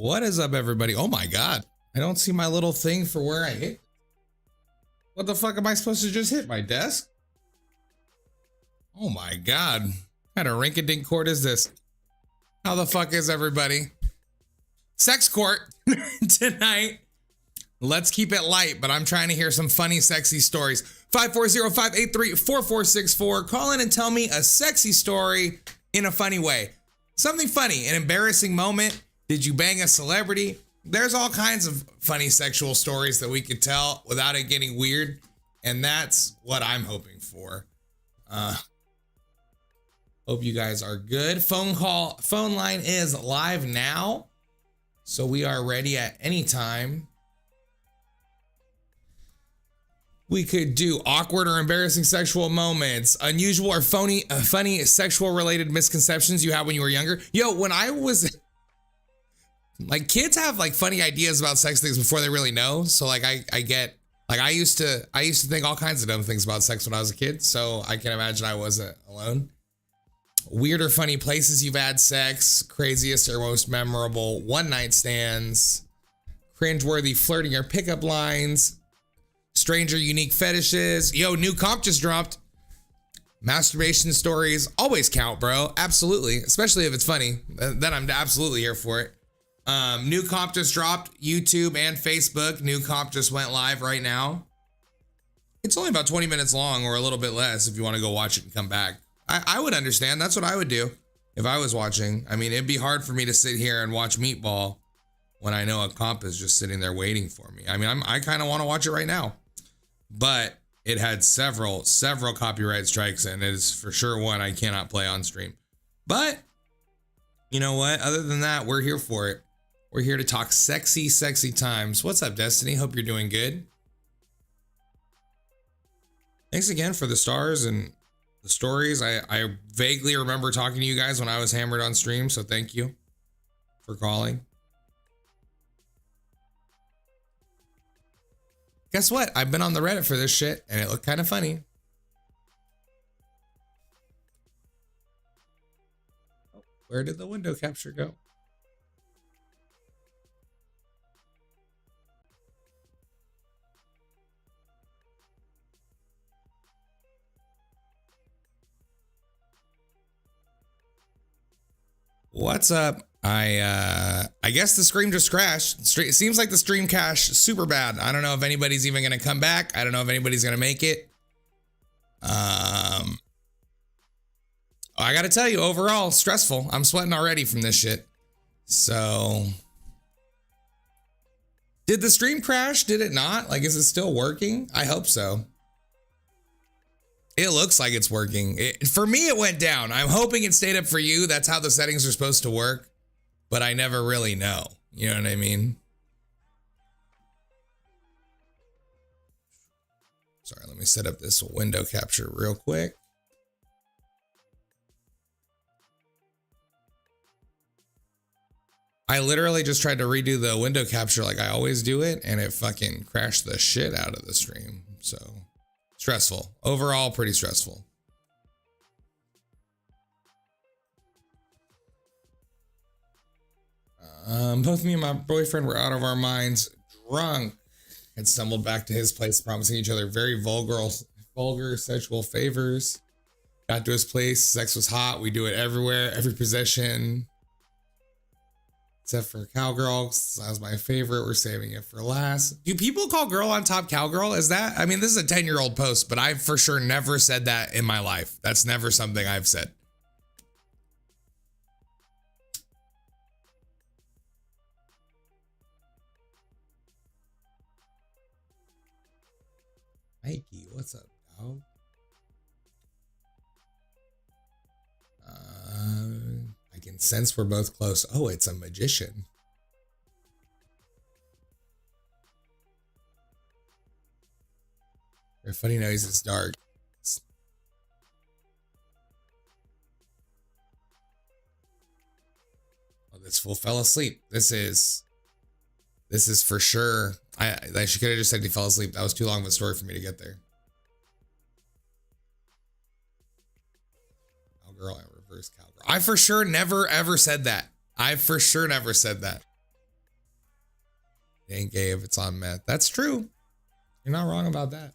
What is up, everybody? Oh my God. I don't see my little thing for where I hit. What the fuck am I supposed to just hit? My desk? Oh my God. What kind of rinky-dink court is this? How the fuck is everybody? Sex court tonight. Let's keep it light, but I'm trying to hear some funny, sexy stories. 540-583-4464. Call in and tell me a sexy story in a funny way. Something funny, an embarrassing moment. Did you bang a celebrity? There's all kinds of funny sexual stories that we could tell without it getting weird. And that's what I'm hoping for. Hope you guys are good. Phone line is live now. So we are ready at any time. We could do awkward or embarrassing sexual moments, unusual or funny sexual related misconceptions you had when you were younger. Yo, when I was like, kids have like funny ideas about sex things before they really know. So like I get, like I used to think all kinds of dumb things about sex when I was a kid. So I can imagine I wasn't alone. Weird or funny places you've had sex, craziest or most memorable one night stands, cringeworthy flirting or pickup lines, stranger unique fetishes. Yo, new comp just dropped. Masturbation stories always count, bro. Absolutely. Especially if it's funny. Then I'm absolutely here for it. New comp just dropped. YouTube and Facebook. New comp just went live right now. It's only about 20 minutes long or a little bit less if you want to go watch it and come back. I would understand. That's what I would do if I was watching. I mean, it'd be hard for me to sit here and watch Meatball when I know a comp is just sitting there waiting for me. I mean, I kind of want to watch it right now. But it had several copyright strikes, and it is for sure one I cannot play on stream. But you know what? Other than that, we're here for it. We're here to talk sexy, sexy times. What's up, Destiny? Hope you're doing good. Thanks again for the stars and the stories. I vaguely remember talking to you guys when I was hammered on stream, so thank you for calling. Guess what? I've been on the Reddit for this shit, and it looked kind of funny. Oh, where did the window capture go? What's up? I guess the stream just crashed. It seems like the stream crashed super bad. I don't know if anybody's even gonna come back. I don't know if anybody's gonna make it. I gotta tell you, overall, stressful. I'm sweating already from this shit. So, did the stream crash? Did it not? Like, is it still working? I hope so. It looks like it's working. For me, it went down. I'm hoping it stayed up for you. That's how the settings are supposed to work. But I never really know. You know what I mean? Sorry, let me set up this window capture real quick. I literally just tried to redo the window capture like I always do it, and it fucking crashed the shit out of the stream. So, stressful. Overall, pretty stressful. Both me and my boyfriend were out of our minds, drunk, and stumbled back to his place, promising each other very vulgar sexual favors. Got to his place, sex was hot. We do it everywhere, every position, except for cowgirl. That was my favorite. We're saving it for last. Do people call girl on top cowgirl? Is that? I mean, this is a 10-year-old post, but I've for sure never said that in my life. That's never something I've said. Mikey, what's up, dog? I can sense we're both close. Oh, it's a magician. Your funny nose is dark. Oh, this fool fell asleep. This is for sure. She could have just said he fell asleep. That was too long of a story for me to get there. Cowgirl and reverse cowgirl. I for sure never ever said that. I for sure never said that. It ain't gay if it's on meth. That's true. You're not wrong about that.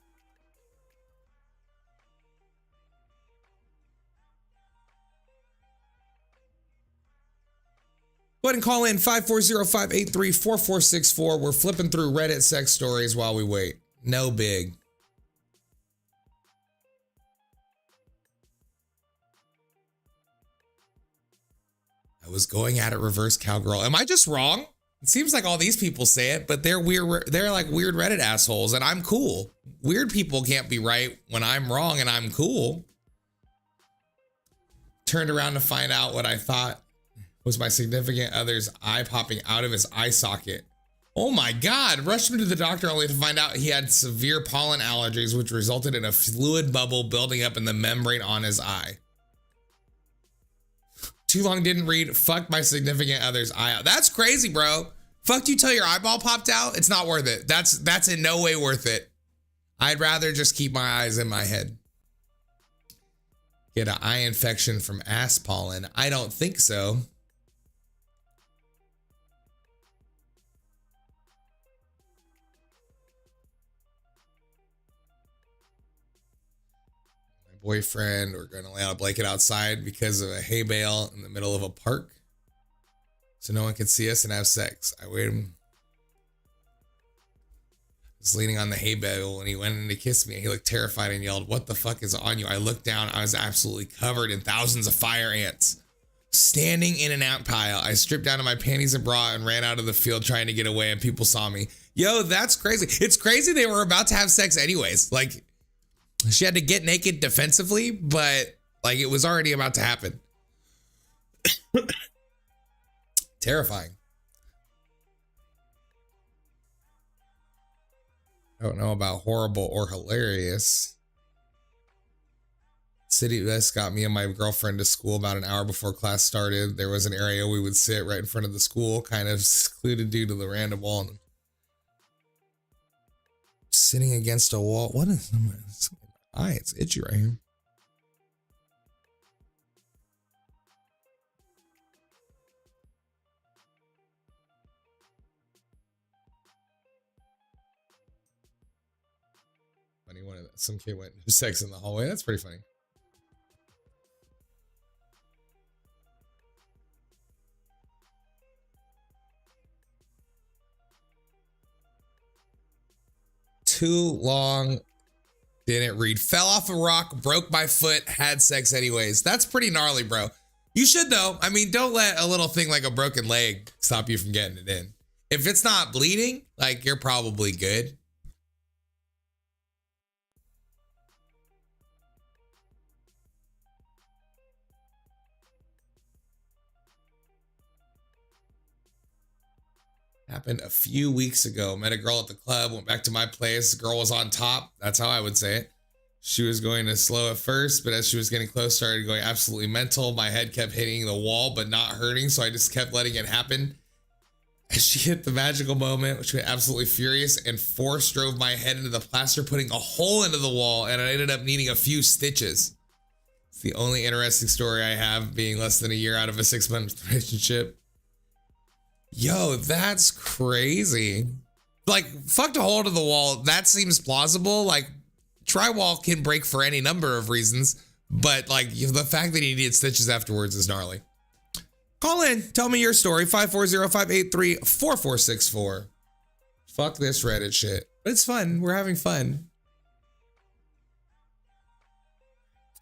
Go ahead and call in 540-583-4464. We're flipping through Reddit sex stories while we wait. No big. I was going at it reverse cowgirl. Am I just wrong? It seems like all these people say it, but they're weird. They're like weird Reddit assholes, and I'm cool. Weird people can't be right when I'm wrong and I'm cool. Turned around to find out what I thought was my significant other's eye popping out of his eye socket. Oh my God, rushed him to the doctor only to find out he had severe pollen allergies, which resulted in a fluid bubble building up in the membrane on his eye. Too long didn't read, fucked my significant other's eye out. That's crazy, bro. Fucked you till your eyeball popped out? It's not worth it. That's in no way worth it. I'd rather just keep my eyes in my head. Get an eye infection from ass pollen? I don't think so. Boyfriend, we're going to lay out a blanket outside because of a hay bale in the middle of a park so no one could see us and have sex. I waited. Was leaning on the hay bale when he went in to kiss me. He looked terrified and yelled, "What the fuck is on you?" I looked down. I was absolutely covered in thousands of fire ants. Standing in an ant pile, I stripped down to my panties and bra and ran out of the field trying to get away, and people saw me. Yo, that's crazy. It's crazy they were about to have sex anyways. Like, she had to get naked defensively, but like it was already about to happen. Terrifying. I don't know about horrible or hilarious. City bus got me and my girlfriend to school about an hour before class started. There was an area we would sit right in front of the school, kind of secluded due to the random wall. Sitting against a wall. What is this? It's itchy right here. Funny one of that. Some kid went sex in the hallway. That's pretty funny. Too long. Didn't read. Fell off a rock, broke my foot, had sex anyways. That's pretty gnarly, bro. You should though. I mean, don't let a little thing like a broken leg stop you from getting it in. If it's not bleeding, like you're probably good. Happened a few weeks ago. Met a girl at the club, went back to my place. The girl was on top. That's how I would say it. She was going to slow at first, but as she was getting close, started going absolutely mental. My head kept hitting the wall, but not hurting, so I just kept letting it happen. As she hit the magical moment, which went absolutely furious, and force drove my head into the plaster, putting a hole into the wall, and I ended up needing a few stitches. It's the only interesting story I have, being less than a year out of a 6-month relationship. Yo, that's crazy. Like, fucked a hole to the wall. That seems plausible. Like, drywall can break for any number of reasons, but like the fact that he needed stitches afterwards is gnarly. Call in. Tell me your story. 540-583-4464. Fuck this Reddit shit. But it's fun. We're having fun.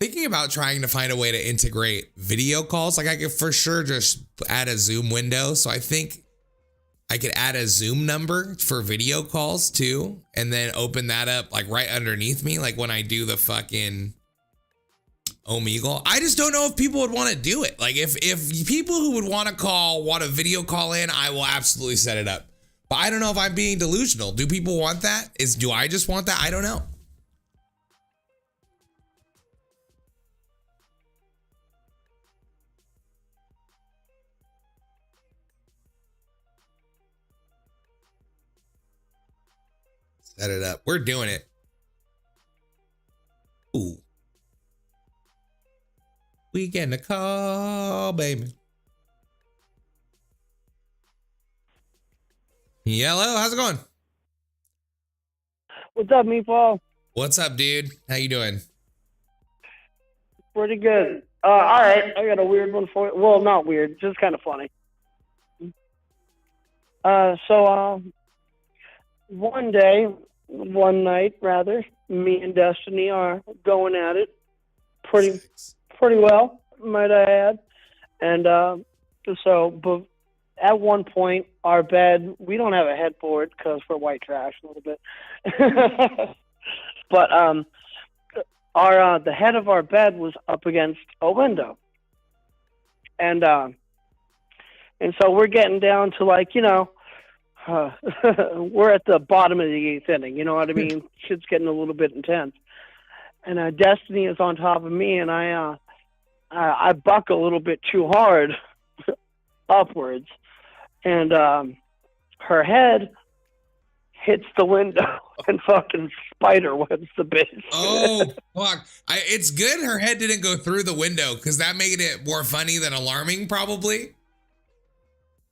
Thinking about trying to find a way to integrate video calls. Like I could for sure just add a Zoom window. So I think I could add a Zoom number for video calls too. And then open that up like right underneath me. Like when I do the fucking Omegle. I just don't know if people would want to do it. Like if people who would want to call, want a video call in, I will absolutely set it up. But I don't know if I'm being delusional. Do people want that? Do I just want that? I don't know. Set it up. We're doing it. Ooh. We getting a call, baby. Hello, how's it going? What's up, Meatball? What's up, dude? How you doing? Pretty good. All right, I got a weird one for you. Well, not weird, just kind of funny. So one night rather, me and Destiny are going at it pretty well, might I add. And but at one point, our bed, we don't have a headboard because we're white trash a little bit. But our the head of our bed was up against a window, and so we're getting down to we're at the bottom of the eighth inning. You know what I mean? Shit's getting a little bit intense, and Destiny is on top of me, and I buck a little bit too hard upwards, and her head hits the window and fucking spider webs the base. Oh, fuck. It's good her head didn't go through the window because that made it more funny than alarming, probably.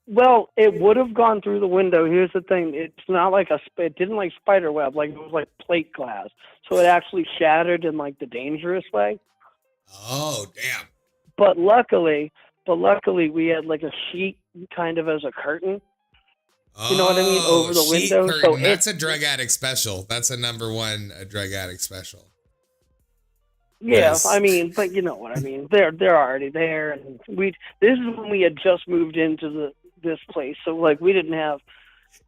Well, it would have gone through the window. Here's the thing. It's not like it didn't like spider web, like it was like plate glass. So it actually shattered in like the dangerous way. Oh, damn. But luckily we had like a sheet kind of as a curtain. You know what I mean? Over the window. Curtain. So that's a drug addict special. That's a #1 drug addict special. Yeah, Yes. I mean, but you know what I mean. They're already there, and this is when we had just moved into this place, so like we didn't have,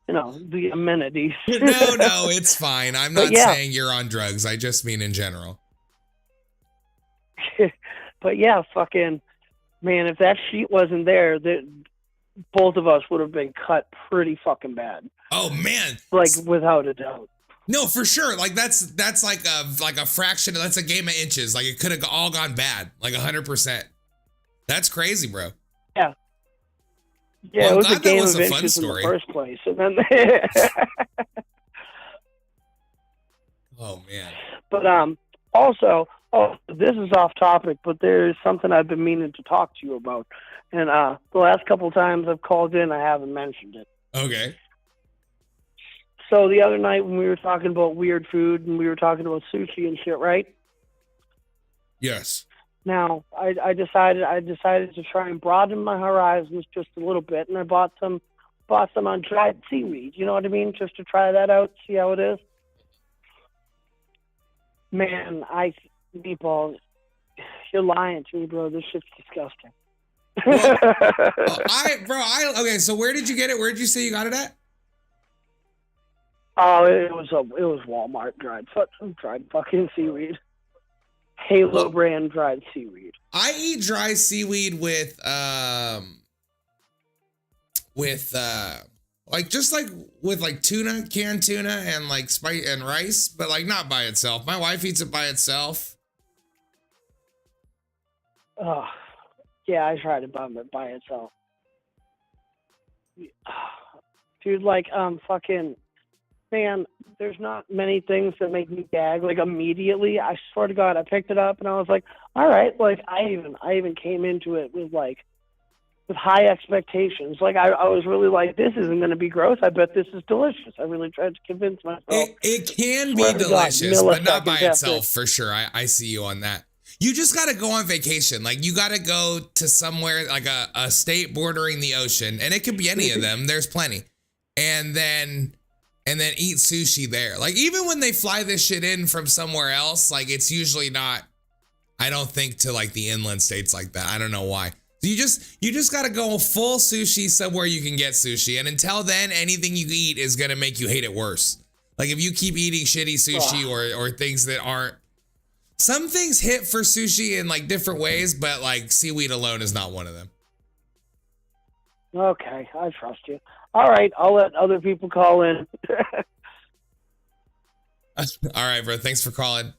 the amenities. No, it's fine. I'm not yeah. saying you're on drugs. I just mean in general. But yeah, fucking man, if that sheet wasn't there, both of us would have been cut pretty fucking bad. Oh man, like without a doubt. No, for sure. Like that's like a fraction. That's a game of inches. Like it could have all gone bad. Like 100%. That's crazy, bro. Yeah. Yeah, well, it was a game of inches in the first place, and then. Oh man. But also, this is off topic, but there's something I've been meaning to talk to you about, and the last couple of times I've called in, I haven't mentioned it. Okay. So the other night when we were talking about weird food and we were talking about sushi and shit, right? Yes. Now I decided to try and broaden my horizons just a little bit, and I bought some on dried seaweed. You know what I mean? Just to try that out, see how it is. Man, Meatball, you're lying to me, bro. This shit's disgusting. Well, okay. So where did you get it? Where did you say you got it at? Oh, it was Walmart dried fucking seaweed. Halo brand dried seaweed. I eat dry seaweed with tuna, canned tuna, and like spice and rice, but like not by itself. My wife eats it by itself. Oh, yeah, I tried it by itself. Dude, like fucking man, there's not many things that make me gag like immediately. I swear to God, I picked it up and I was like, all right, like I even came into it with high expectations. Like I was really like, this isn't going to be gross. I bet this is delicious. I really tried to convince myself. It can be delicious, but not by itself for sure. I see you on that. You just got to go on vacation. Like you got to go to somewhere like a state bordering the ocean, and it could be any of them. There's plenty. And then eat sushi there. Like even when they fly this shit in from somewhere else, like it's usually not, I don't think, to like the inland states like that. I don't know why. You just gotta go full sushi somewhere you can get sushi. And until then, anything you eat is gonna make you hate it worse. Like if you keep eating shitty sushi or things that aren't, some things hit for sushi in like different ways, but like seaweed alone is not one of them. Okay, I trust you. All right, I'll let other people call in. All right, bro. Thanks for calling.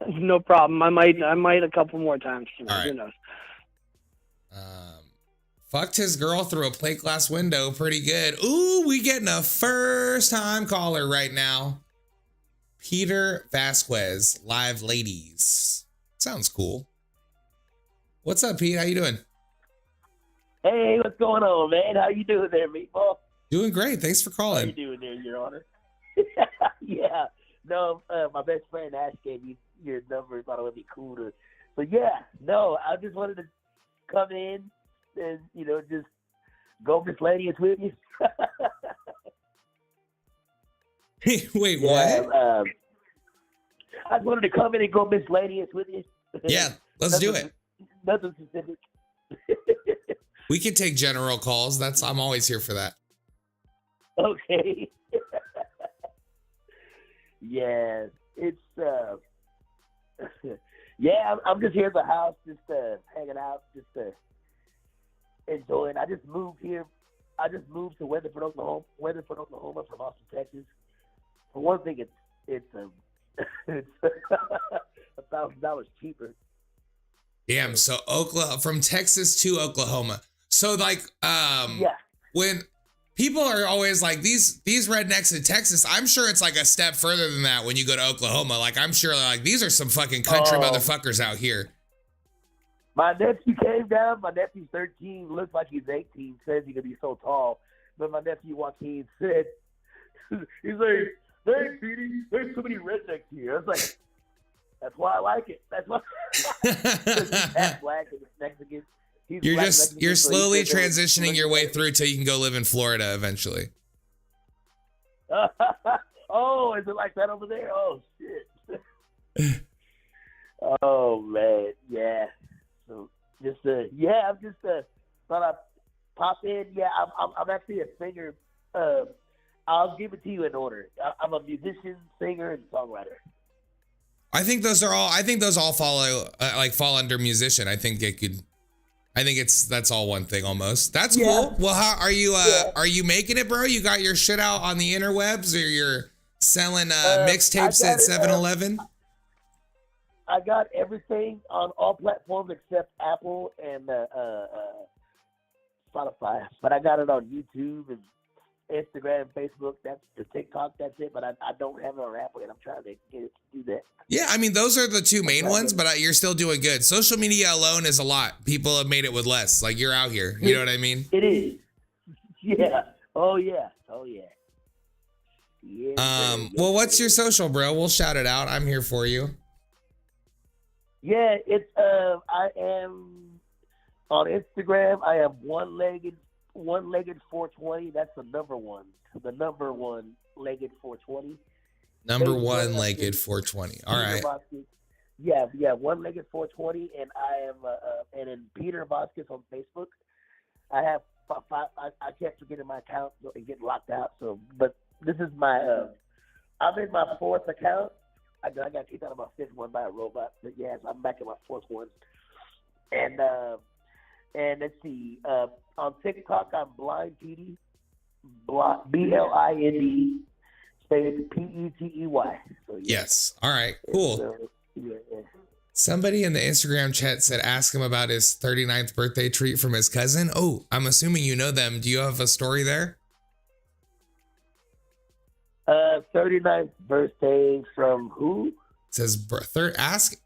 No problem. I might a couple more times tonight. All right. Who knows? Fucked his girl through a plate glass window. Pretty good. Ooh, we getting a first time caller right now. Peter Vasquez, live ladies. Sounds cool. What's up, Pete? How you doing? Hey, what's going on, man? How you doing there, Meatball? Doing great. Thanks for How you calling. doing there, Your Honor? Yeah. No, my best friend Ash gave me your number. Thought it would be cool to. But yeah, no, I just wanted to come in and just go miscellaneous with you. Wait, Yeah, what? I just wanted to come in and go miscellaneous with you. Yeah, let's do it. Nothing specific. We can take general calls. I'm always here for that. Okay. Yeah, it's yeah. I'm just here at the house, just hanging out, just enjoying. I just moved here. I just moved to Weatherford, Oklahoma. Weatherford, Oklahoma, from Austin, Texas. For one thing, it's it's $1,000 cheaper. Damn. So Oklahoma, from Texas to Oklahoma. So like, Yeah. when people are always like these rednecks in Texas, I'm sure it's like a step further than that when you go to Oklahoma. Like I'm sure like these are some fucking country motherfuckers out here. My nephew came down. My nephew's 13. Looks like he's 18. Says he could be so tall. But my nephew Joaquin said, he's like, "Hey, Petey, there's too many rednecks here." I was like, "That's why I like it. That's why." He's half black and Mexican. He's You're black just Mexican, you're so he slowly said there was transitioning your way through till you can go live in Florida eventually. Oh, is it like that over there? Oh shit. Oh man, yeah. So just yeah, I'm just thought I'd pop in. Yeah, I'm actually a singer. I'll give it to you in order. I'm a musician, singer, and songwriter. I think those all fall under musician. I think that's all one thing almost. That's cool. Well, how are you are you making it, bro? You got your shit out on the interwebs, or you're selling mixtapes at 7-Eleven? I got everything on all platforms except Apple and Spotify. But I got it on YouTube and Instagram, Facebook. That's the TikTok. That's it. But I don't have it on Apple, and I'm trying to get it to do that. Yeah, I mean those are the two main ones, but you're still doing good. Social media alone is a lot. People have made it with less. Like you're out here. You know what I mean? It is. Yeah. Oh yeah. Oh yeah. Yeah. Well, what's your social, bro? We'll shout it out. I'm here for you. Yeah, it's I am on Instagram. I am one-legged 420. That's the number one. The number one-legged 420. Number one-legged 420. All right. Yeah, one-legged 420, and I am and in Peter Vasquez on Facebook. I have I kept forgetting my account and getting locked out. So, but this is my I'm in my fourth account. I got kicked out of my fifth one by a robot, but yes, I'm back in my fourth one. And let's see, on TikTok I'm Blind Petey, BLIND, space PETEY. So, yeah. Yes. All right. Cool. Yeah. Somebody in the Instagram chat said ask him about his 39th birthday treat from his cousin. Oh, I'm assuming you know them. Do you have a story there? 39th birthday from who? It says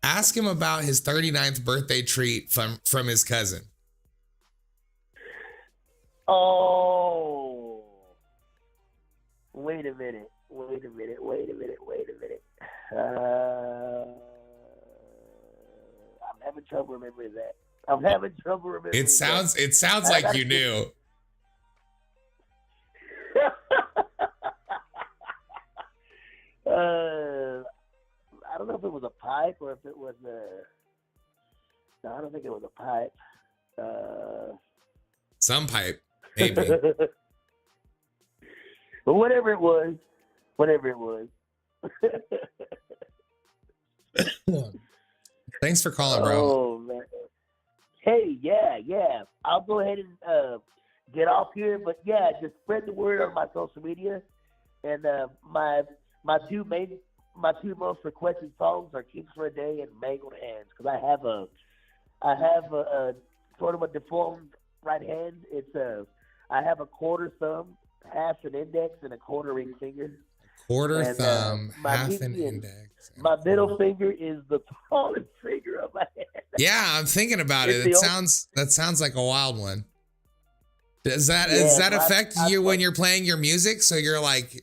ask him about his 39th birthday treat from his cousin. Oh, wait a minute. I'm having trouble remembering that. It sounds like you knew. I don't know if it was a pipe or if it was no, I don't think it was a pipe. Some pipe, maybe. But whatever it was. Thanks for calling, bro. Oh man. Hey, yeah. I'll go ahead and get off here, but yeah, just spread the word on my social media. And my two most requested songs are "Kink for a Day" and "Mangled Hands," because I have a sort of a deformed right hand. I have a quarter thumb, half an index, and a quarter ring finger. Quarter thumb, half an index. My middle finger is the tallest finger of my hand. Yeah, I'm thinking about it. That sounds like a wild one. Does that affect you when you're playing your music? So you're like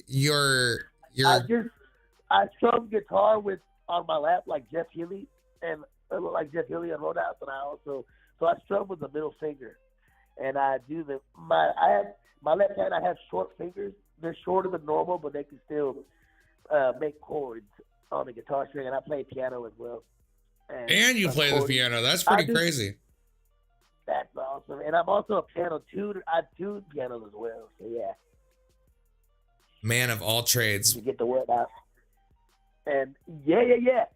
I strum guitar with on my lap like Jeff Healey and like Jeff Healey and Roadhouse, and I strum with the middle finger, and I do my left hand. I have short fingers. They're shorter than normal, but they can still make chords on the guitar string, and I play piano as well. And you play the piano. That's pretty crazy. That's awesome. And I'm also a piano tuner. I tune pianos as well. So, yeah. Man of all trades. You get the word out. And, yeah.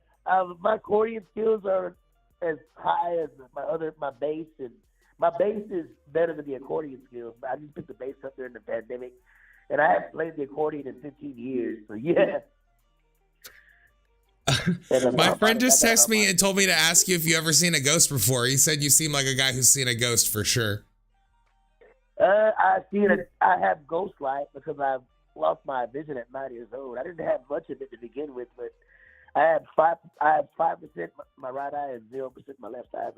My accordion skills are as high as my bass. And my bass is better than the accordion skills. I just picked the bass up there in the pandemic. And I haven't played the accordion in 15 years. So, yeah. My friend just texted me and told me to ask you if you ever seen a ghost before. He said you seem like a guy who's seen a ghost for sure. I have ghost light because I lost my vision at 9 years old. I didn't have much of it to begin with, but I have 5% my right eye and 0% my left eye.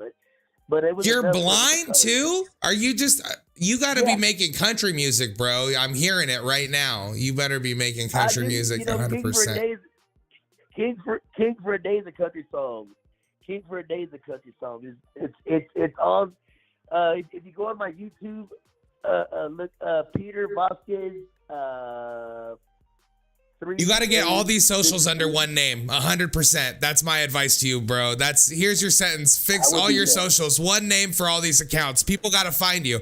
But it was. You're blind too? Are you just? You got to be making country music, bro. I'm hearing it right now. You better be making country music 100%. King for a Day is a country song. King for a Day is a country song. It's on. If you go on my YouTube, look Peter Vasquez. You got to get all these socials under one name, 100%. That's my advice to you, bro. Here's your sentence. Fix all your socials, one name for all these accounts. People got to find you.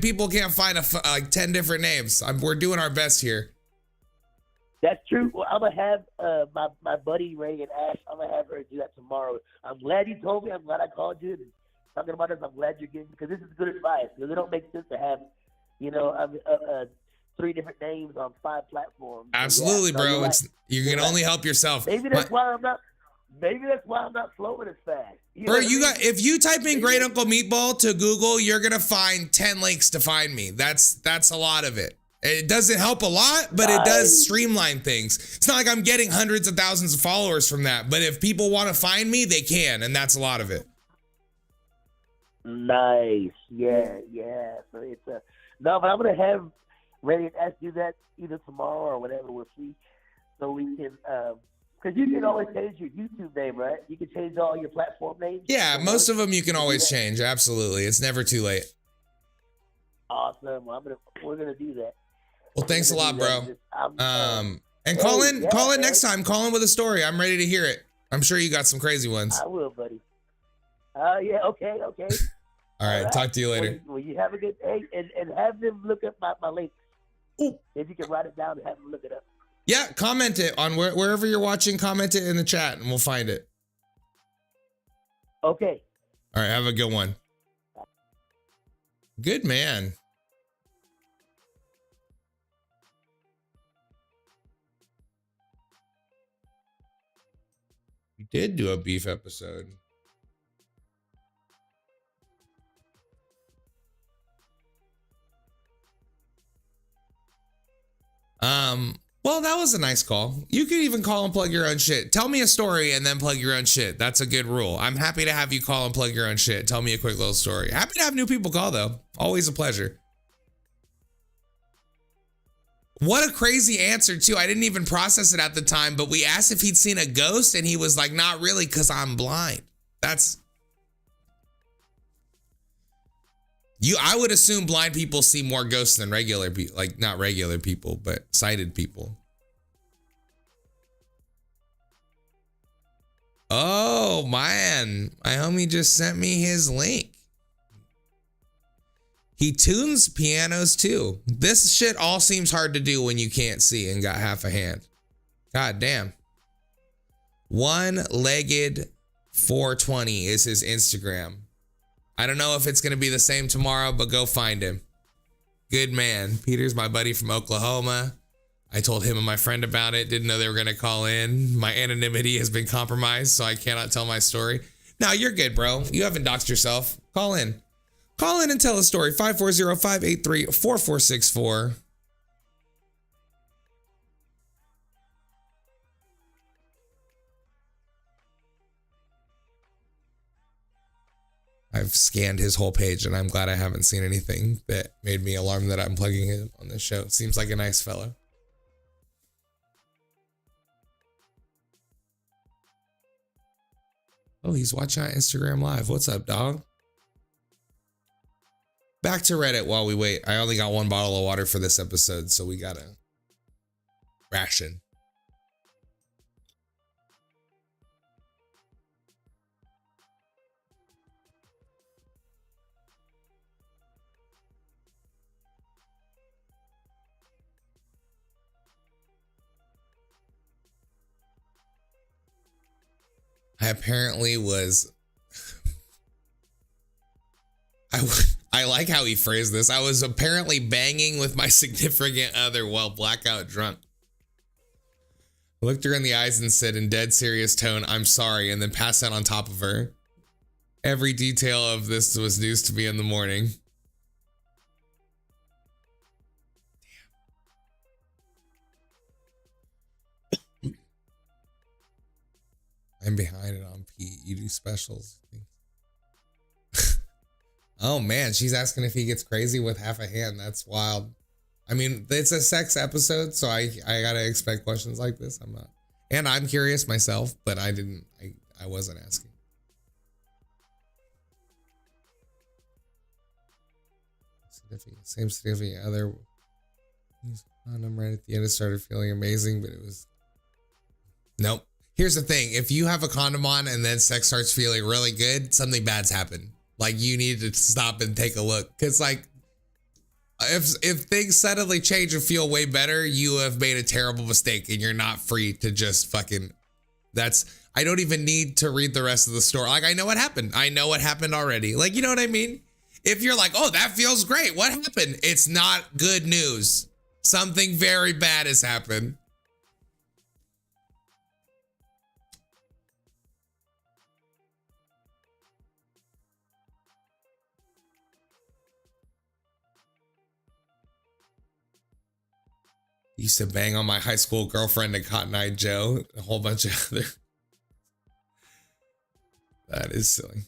People can't find like 10 different names. We're doing our best here. That's true. Well, I'm gonna have my buddy Ray and Ash. I'm gonna have her do that tomorrow. I'm glad you told me. I'm glad I called you. And talking about this, I'm glad you're getting, because this is good advice. Because it don't make sense to have, 3 different names on 5 platforms. Absolutely, bro. You can only help yourself. Maybe that's why I'm not flowing as fast. Bro, if you type in Great Uncle Meatball to Google, you're gonna find 10 links to find me. That's a lot of it. It doesn't help a lot, but it does streamline things. It's not like I'm getting hundreds of thousands of followers from that, but if people want to find me, they can, and that's a lot of it. Nice. Yeah. So it's no, but I'm gonna have Ray and Ash do that either tomorrow or whenever we're free, so we can. Because you can always change your YouTube name, right? You can change all your platform names. Yeah, most of them you can always change. Absolutely, it's never too late. Awesome. Well, we're gonna do that. Well, thanks a lot, bro. And call in next time. Call in with a story. I'm ready to hear it. I'm sure you got some crazy ones. I will, buddy. Yeah, okay. All right, talk to you later. Well, you have a good day, and have them look up my links. Ooh. If you can write it down and have them look it up. Yeah, comment it on wherever you're watching. Comment it in the chat, and we'll find it. Okay. All right, have a good one. Good man. We did do a beef episode. Well, that was a nice call. You could even call and plug your own shit. Tell me a story and then plug your own shit. That's a good rule. I'm happy to have you call and plug your own shit. Tell me a quick little story. Happy to have new people call, though. Always a pleasure. What a crazy answer, too. I didn't even process it at the time, but we asked if he'd seen a ghost, and he was like, not really, because I'm blind. I would assume blind people see more ghosts than regular people, like not regular people, but sighted people. Oh, man. My homie just sent me his link. He tunes pianos too. This shit all seems hard to do when you can't see and got half a hand. God damn. One-legged 420 is his Instagram. I don't know if it's going to be the same tomorrow, but go find him. Good man. Peter's my buddy from Oklahoma. I told him and my friend about it. Didn't know they were going to call in. My anonymity has been compromised, so I cannot tell my story. No, you're good, bro. You haven't doxed yourself. Call in. Call in and tell a story. 540-583-4464. I've scanned his whole page and I'm glad I haven't seen anything that made me alarmed that I'm plugging in on this show. Seems like a nice fellow. Oh, he's watching on Instagram Live. What's up, dog? Back to Reddit while we wait. I only got one bottle of water for this episode, so we gotta ration. I apparently was I like how he phrased this. I was apparently banging with my significant other while blackout drunk. I looked her in the eyes and said in dead serious tone, "I'm sorry," and then passed out on top of her. Every detail of this was news to me in the morning. Damn. I'm behind it on Pete. You do specials. Oh man, she's asking if he gets crazy with half a hand. That's wild. I mean, it's a sex episode, so I gotta expect questions like this. I'm not, and I'm curious myself, but I wasn't asking. Same significant other. I'm right at the end. It started feeling amazing, but it was. Nope. Here's the thing: if you have a condom on and then sex starts feeling really good, something bad's happened. Like you need to stop and take a look, because like if things suddenly change and feel way better, you have made a terrible mistake and you're not free to just fucking. I don't even need to read the rest of the story. Like I know what happened. I know what happened already. Like you know what I mean? If you're like, oh, that feels great. What happened? It's not good news. Something very bad has happened. Used to bang on my high school girlfriend and Cotton Eye Joe, a whole bunch of other. That is silly.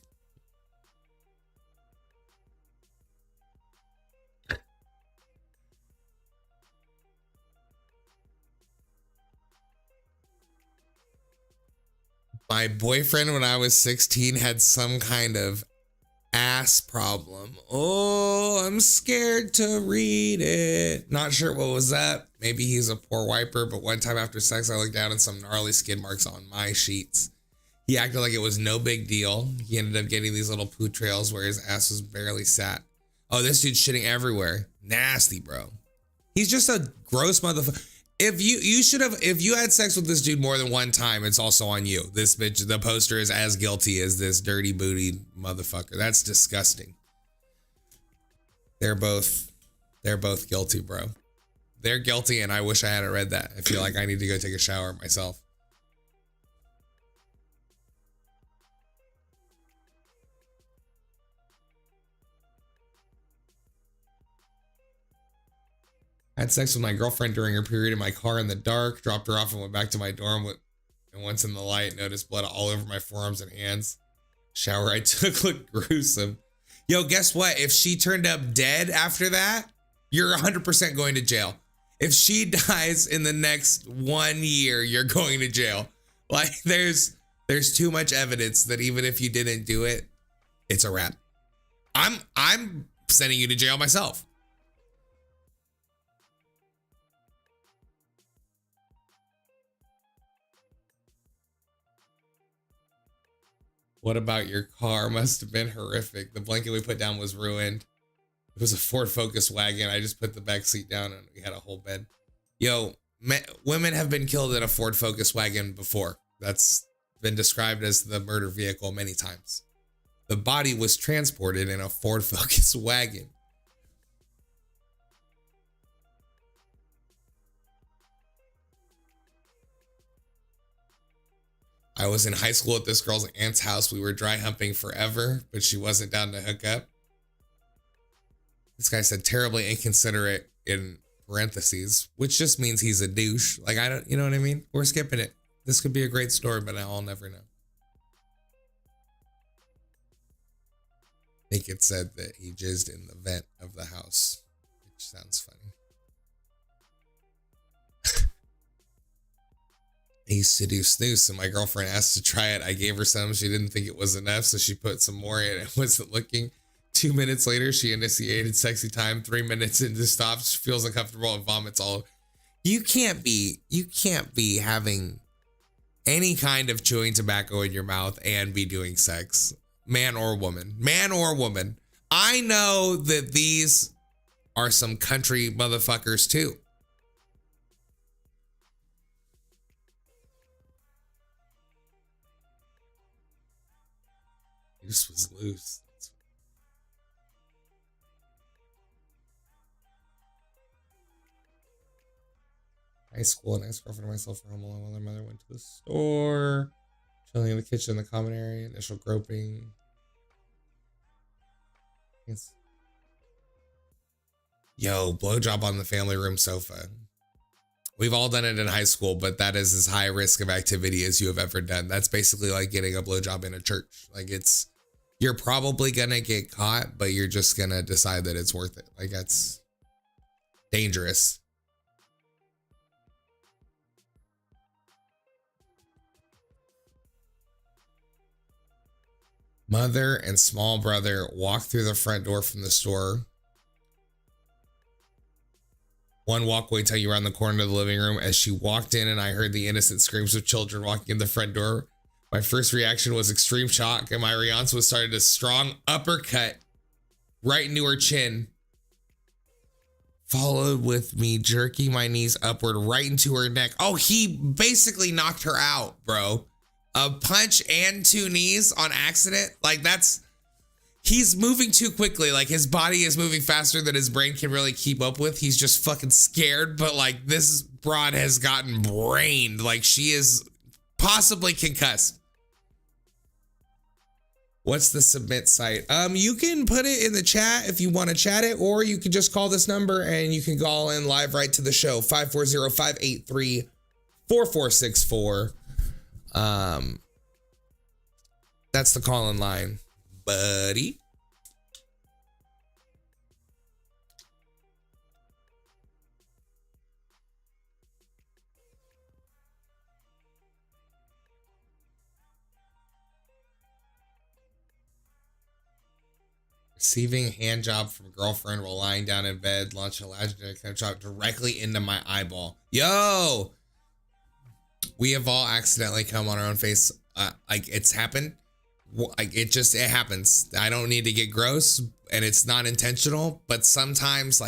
My boyfriend when I was 16 had some kind of ass problem. Oh, I'm scared to read it. Not sure what was that. Maybe he's a poor wiper, but one time after sex, I looked down at some gnarly skid marks on my sheets. He acted like it was no big deal. He ended up getting these little poo trails where his ass was barely sat. Oh, this dude's shitting everywhere. Nasty, bro. He's just a gross motherfucker. If you had sex with this dude more than one time, it's also on you. This bitch, the poster is as guilty as this dirty booty motherfucker. That's disgusting. They're both guilty, bro. They're guilty, and I wish I hadn't read that. I feel like I need to go take a shower myself. I had sex with my girlfriend during her period in my car in the dark, dropped her off and went back to my dorm and once in the light, noticed blood all over my forearms and hands. Shower I took looked gruesome. Yo, guess what? If she turned up dead after that, you're 100% going to jail. If she dies in the next 1 year, you're going to jail. Like there's too much evidence that even if you didn't do it, it's a wrap. I'm sending you to jail myself. What about your car? Must have been horrific. The blanket we put down was ruined. It was a Ford Focus wagon. I just put the back seat down and we had a whole bed. Yo, women have been killed in a Ford Focus wagon before. That's been described as the murder vehicle many times. The body was transported in a Ford Focus wagon. I was in high school at this girl's aunt's house. We were dry humping forever, but she wasn't down to hook up. This guy said terribly inconsiderate in parentheses, which just means he's a douche. Like, I don't, you know what I mean? We're skipping it. This could be a great story, but I'll never know. think it said that he jizzed in the vent of the house, which sounds funny. I used to do snooze, and my girlfriend asked to try it. I gave her some. She didn't think it was enough, so she put some more in. It wasn't looking. 2 minutes later, she initiated sexy time. 3 minutes into stops, feels uncomfortable and vomits all. You can't be having any kind of chewing tobacco in your mouth and be doing sex, man or woman. I know that these are some country motherfuckers too. This was loose. High school, an ex-girlfriend and myself were home alone while their mother went to the store. Chilling in the kitchen in the common area. Initial groping. Yes. Yo, blowjob on the family room sofa. We've all done it in high school, but that is as high risk of activity as you have ever done. That's basically like getting a blowjob in a church. Like you're probably gonna get caught, but you're just gonna decide that it's worth it. Like that's dangerous. Mother and small brother walk through the front door from the store. One walkway till you around the corner of the living room. As she walked in and I heard the innocent screams of children walking in the front door, my first reaction was extreme shock, and my response was started a strong uppercut right into her chin, followed with me jerking my knees upward right into her neck. Oh, he basically knocked her out, bro. A punch and 2 knees on accident. Like he's moving too quickly. Like his body is moving faster than his brain can really keep up with. He's just fucking scared, but like this broad has gotten brained. Like she is possibly concussed. What's the submit site? You can put it in the chat if you want to chat it, or you can just call this number and you can call in live right to the show. 540-583-4464. That's the call-in line, buddy. Receiving hand job from girlfriend while lying down in bed, launch a legendary hand job directly into my eyeball. Yo, we have all accidentally come on our own face. Like it's happened. Like it happens. I don't need to get gross, and it's not intentional, but sometimes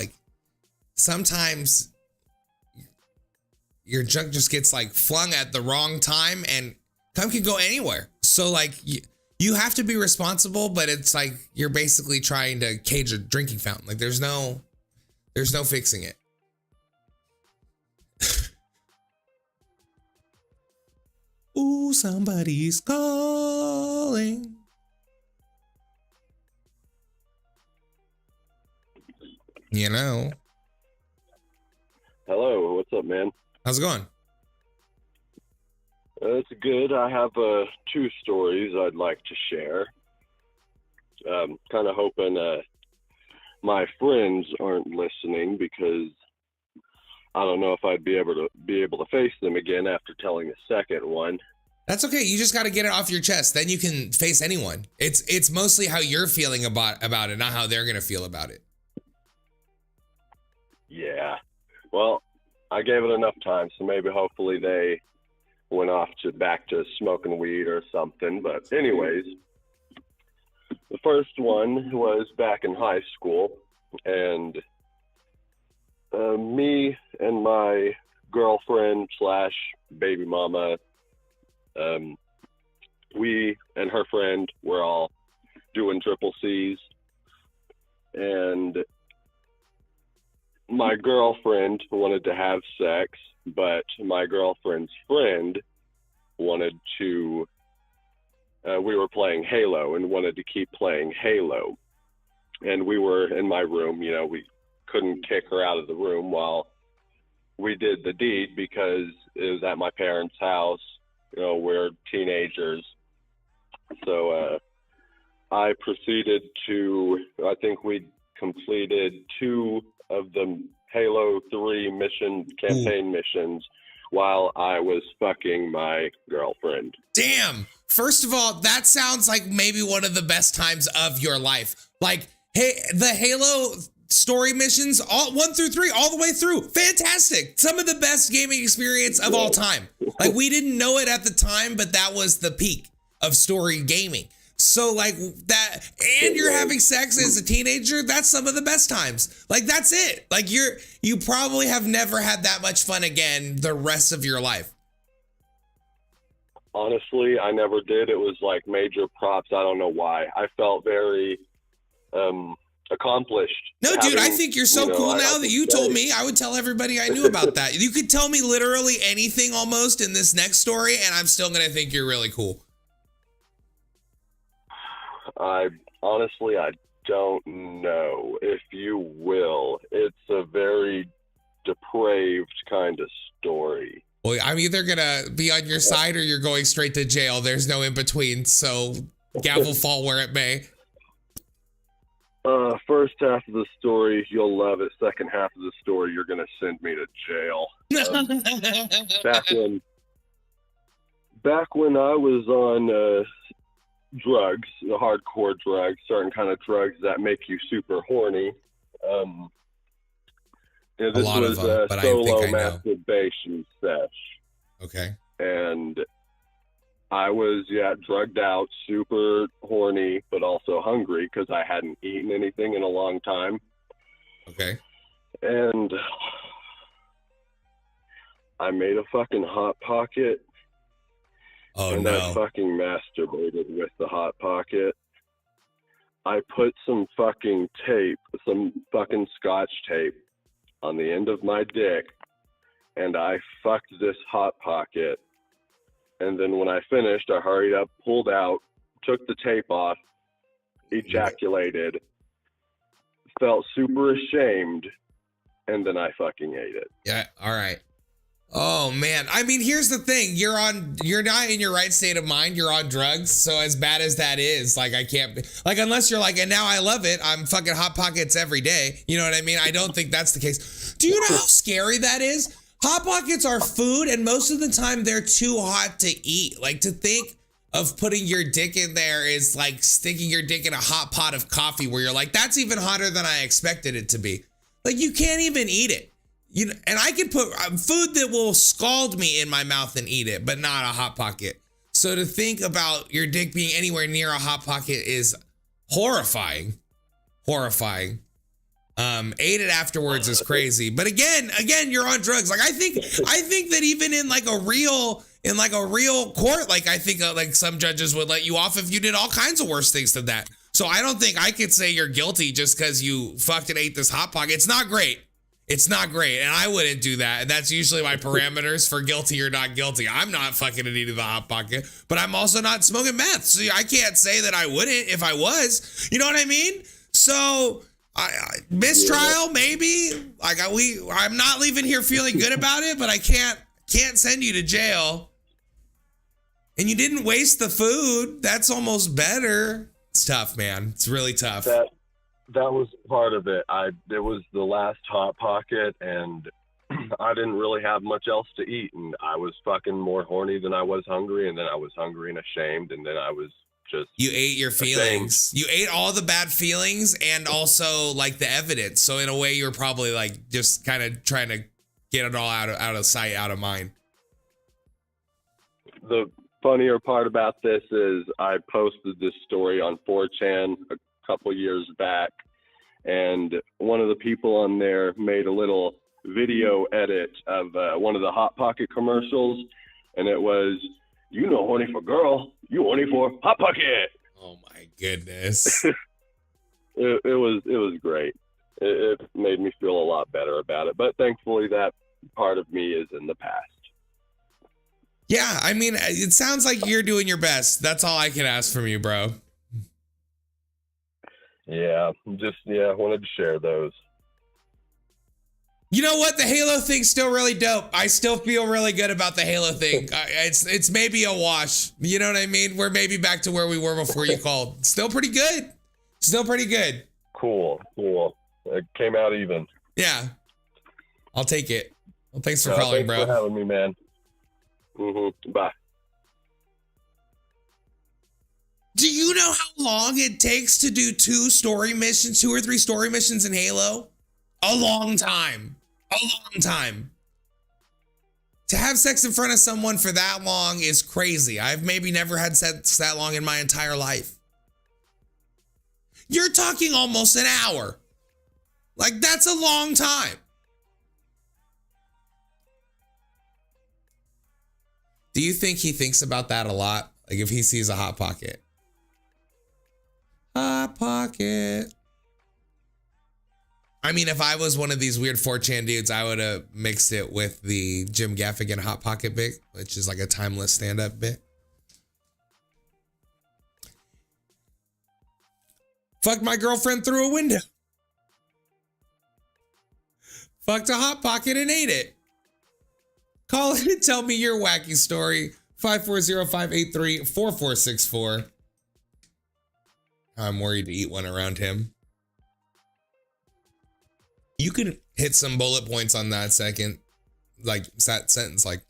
your junk just gets like flung at the wrong time, and cum can go anywhere. So like you have to be responsible, but it's like you're basically trying to cage a drinking fountain. Like there's no fixing it. Ooh, somebody's calling. You know. Hello, what's up, man? How's it going? It's good. I have 2 stories I'd like to share. Kind of hoping my friends aren't listening, because I don't know if I'd be able to face them again after telling the second one. That's okay. You just got to get it off your chest. Then you can face anyone. It's mostly how you're feeling about it, not how they're gonna feel about it. Yeah. Well, I gave it enough time, so maybe hopefully they went off back to smoking weed or something. But anyways, the first one was back in high school, and me and my girlfriend / baby mama, we and her friend were all doing triple C's, and my girlfriend wanted to have sex, but my girlfriend's friend wanted to, we were playing Halo and wanted to keep playing Halo. And we were in my room, we couldn't kick her out of the room while we did the deed, because it was at my parents' house. We're teenagers. So I proceeded to, I think we completed 2 of the Halo 3 campaign missions while I was fucking my girlfriend. Damn. First of all, that sounds like maybe one of the best times of your life. Like, hey, the Halo story missions, all 1 through 3, all the way through. Fantastic. Some of the best gaming experience of all time. Like, we didn't know it at the time, but that was the peak of story gaming. So like that, and you're having sex as a teenager, that's some of the best times. Like, that's it. Like, you probably have never had that much fun again the rest of your life. Honestly, I never did. It was like major props. I don't know why. I felt very accomplished. No, dude, I think you're so cool now that you told me. I would tell everybody I knew about that. You could tell me literally anything almost in this next story, and I'm still going to think you're really cool. I don't know, if you will. It's a very depraved kind of story. Well, I'm either going to be on your side or you're going straight to jail. There's no in between, so gavel fall where it may. First half of the story, you'll love it. Second half of the story, you're going to send me to jail. Back when I was on drugs, the hardcore drugs, certain kind of drugs that make you super horny. This was a solo masturbation sesh. Okay. And I was, drugged out, super horny, but also hungry because I hadn't eaten anything in a long time. Okay. And I made a fucking Hot Pocket. Oh, and no. I fucking masturbated with the Hot Pocket. I put some fucking tape, some fucking Scotch tape on the end of my dick, and I fucked this Hot Pocket. And then when I finished, I hurried up, pulled out, took the tape off, ejaculated, felt super ashamed, and then I fucking ate it. Yeah, all right. Oh man, I mean, here's the thing: you're not in your right state of mind. You're on drugs, so as bad as that is, like, I can't, like, unless you're like, and now I love it. I'm fucking Hot Pockets every day. You know what I mean? I don't think that's the case. Do you know how scary that is? Hot Pockets are food, and most of the time they're too hot to eat. Like, to think of putting your dick in there is like sticking your dick in a hot pot of coffee, where you're like, that's even hotter than I expected it to be. Like, you can't even eat it. You know, and I can put food that will scald me in my mouth and eat it, but not a Hot Pocket. So to think about your dick being anywhere near a Hot Pocket is horrifying. Horrifying. Ate it afterwards is crazy. But again, you're on drugs. Like, I think that even in like a real court, like, I think like some judges would let you off if you did all kinds of worse things than that. So I don't think I could say you're guilty just because you fucking ate this Hot Pocket. It's not great. It's not great, and I wouldn't do that. And that's usually my parameters for guilty or not guilty. I'm not fucking eating the Hot Pocket, but I'm also not smoking meth. So I can't say that I wouldn't if I was. You know what I mean? So mistrial, maybe. Like, I'm not leaving here feeling good about it, but I can't send you to jail. And you didn't waste the food. That's almost better. It's tough, man. It's really tough. That was part of it. It was the last Hot Pocket, and I didn't really have much else to eat, and I was fucking more horny than I was hungry, and then I was hungry and ashamed, and then I was just... You ate your feelings. You ate all the bad feelings and also, like, the evidence. So in a way, you were probably, like, just kind of trying to get it all out of sight, out of mind. The funnier part about this is I posted this story on 4chan a couple years back, and one of the people on there made a little video edit of one of the Hot Pocket commercials, and it was, "You know, horny for girl, you horny for Hot Pocket." Oh my goodness. it was great. It made me feel a lot better about it, but thankfully that part of me is in the past. Yeah, I mean, it sounds like you're doing your best. That's all I can ask from you, bro. Yeah, wanted to share those. You know what? The Halo thing's still really dope. I still feel really good about the Halo thing. It's maybe a wash. You know what I mean? We're maybe back to where we were before you called. Still pretty good. Still pretty good. Cool. It came out even. Yeah. I'll take it. Well, thanks for calling, thanks bro. for having me, man. Bye. Do you know how long it takes to do 2 or 3 story missions in Halo? A long time. A long time. To have sex in front of someone for that long is crazy. I've maybe never had sex that long in my entire life. You're talking almost an hour. Like, that's a long time. Do you think he thinks about that a lot? Like, if he sees a Hot Pocket? Hot Pocket. I mean, if I was one of these weird 4chan dudes, I would have mixed it with the Jim Gaffigan Hot Pocket bit, which is like a timeless stand-up bit. Fucked my girlfriend through a window. Fucked a Hot Pocket and ate it. Call in and tell me your wacky story. 540-583-4464. I'm worried to eat one around him. You can hit some bullet points on that second, like that sentence, like,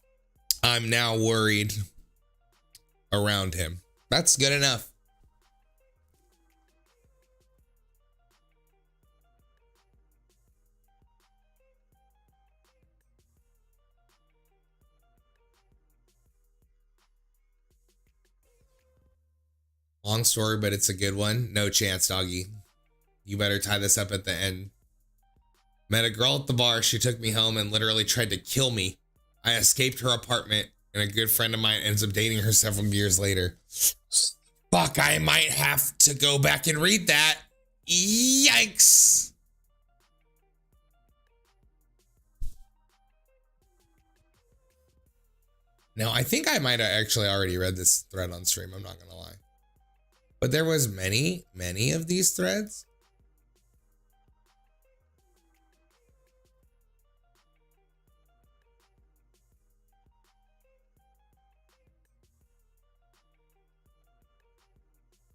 I'm now worried around him. That's good enough. Long story, but it's a good one. No chance, doggy. You better tie this up at the end. Met a girl at the bar. She took me home and literally tried to kill me. I escaped her apartment, and a good friend of mine ends up dating her several years later. Fuck, I might have to go back and read that. Yikes. Now, I think I might have actually already read this thread on stream. I'm not going to lie. But there was many of these threads.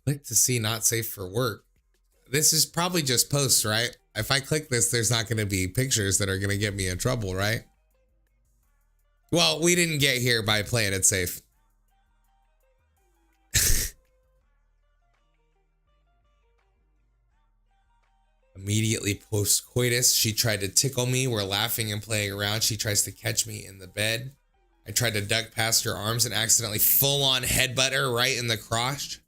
Click to see not safe for work. This is probably just posts, right? If I click this, there's not going to be pictures that are going to get me in trouble, right? Well, we didn't get here by playing it safe. Immediately post coitus, she tried to tickle me. We're laughing and playing around. She tries to catch me in the bed. I tried to duck past her arms and accidentally full on headbutt her right in the crotch.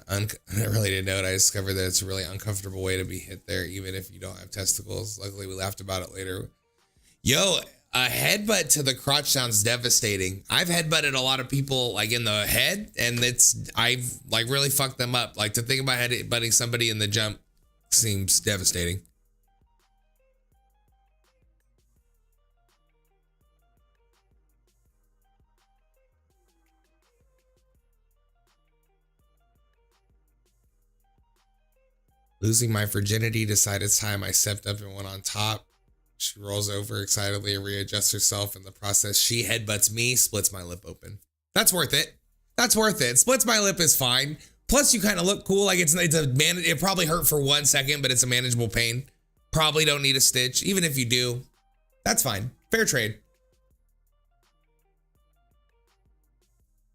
Unrelated note, I discovered that it's a really uncomfortable way to be hit there, even if you don't have testicles. Luckily, we laughed about it later. Yo, a headbutt to the crotch sounds devastating. I've headbutted a lot of people like in the head, and I've like really fucked them up. Like to think about headbutting somebody in the jump seems devastating. Losing my virginity, decided it's time. I stepped up and went on top. She rolls over excitedly and readjusts herself. In the process, she headbutts me, splits my lip open. That's worth it. That's worth it. Splits my lip is fine. Plus, you kind of look cool. Like it probably hurt for 1 second, but it's a manageable pain. Probably don't need a stitch. Even if you do, that's fine. Fair trade.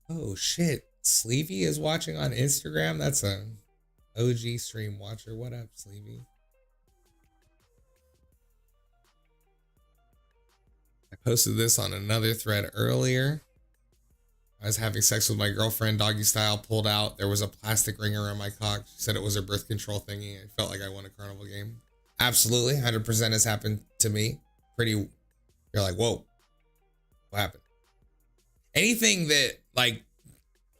Oh shit. Sleevey is watching on Instagram. That's a OG stream watcher. What up, Sleevey? I posted this on another thread earlier. I was having sex with my girlfriend, doggy style, pulled out. There was a plastic ring around my cock. She said it was her birth control thingy. I felt like I won a carnival game. Absolutely, 100% has happened to me. You're like, whoa, what happened? Anything that like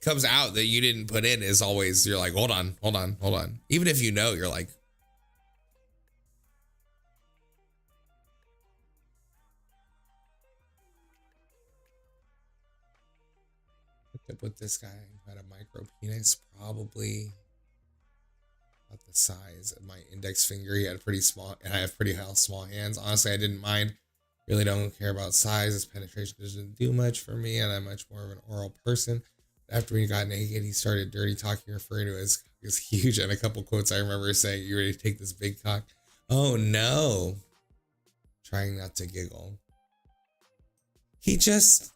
comes out that you didn't put in is always, you're like, hold on. Even if you know, you're like, hooked up with this guy who had a micro penis, probably About the size of my index finger. He had pretty small, and I have pretty small hands. Honestly, I didn't mind. Really don't care about size. His penetration doesn't do much for me, and I'm much more of an oral person. After we got naked, he started dirty talking, referring to it as huge, and a couple quotes I remember saying, "You ready to take this big cock?" Oh no. Trying not to giggle. He just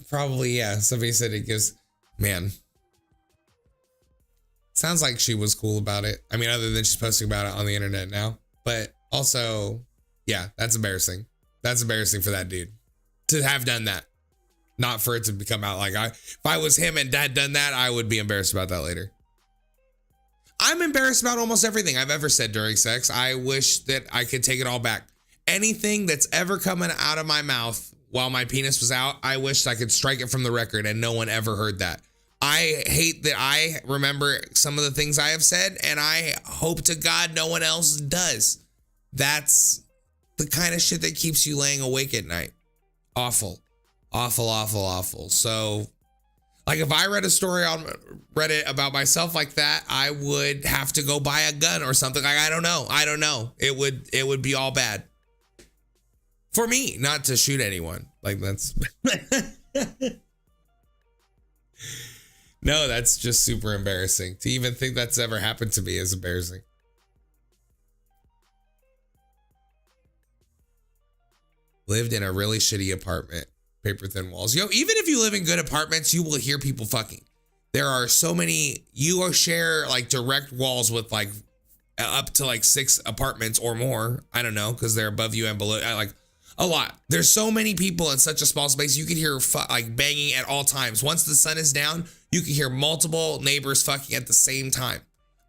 probably, yeah, somebody said it gives, man. Sounds like she was cool about it. I mean, other than she's posting about it on the internet now. But also, yeah, that's embarrassing. That's embarrassing for that dude to have done that. Not for it to come out like if I was him and dad done that, I would be embarrassed about that later. I'm embarrassed about almost everything I've ever said during sex. I wish that I could take it all back. Anything that's ever coming out of my mouth while my penis was out, I wish I could strike it from the record and no one ever heard that. I hate that I remember some of the things I have said, and I hope to God no one else does. That's the kind of shit that keeps you laying awake at night. Awful. Awful, awful, awful. So, like, if I read a story on Reddit about myself like that, I would have to go buy a gun or something. Like, I don't know. It would be all bad. For me, not to shoot anyone. Like, that's... No, that's just super embarrassing. To even think that's ever happened to me is embarrassing. Lived in a really shitty apartment. Paper thin walls. Yo, even if you live in good apartments, you will hear people fucking. There are so many, you share like direct walls with like up to like 6 apartments or more. I don't know, because they're above you and below. Like a lot. There's so many people in such a small space. You can hear like banging at all times. Once the sun is down, you can hear multiple neighbors fucking at the same time.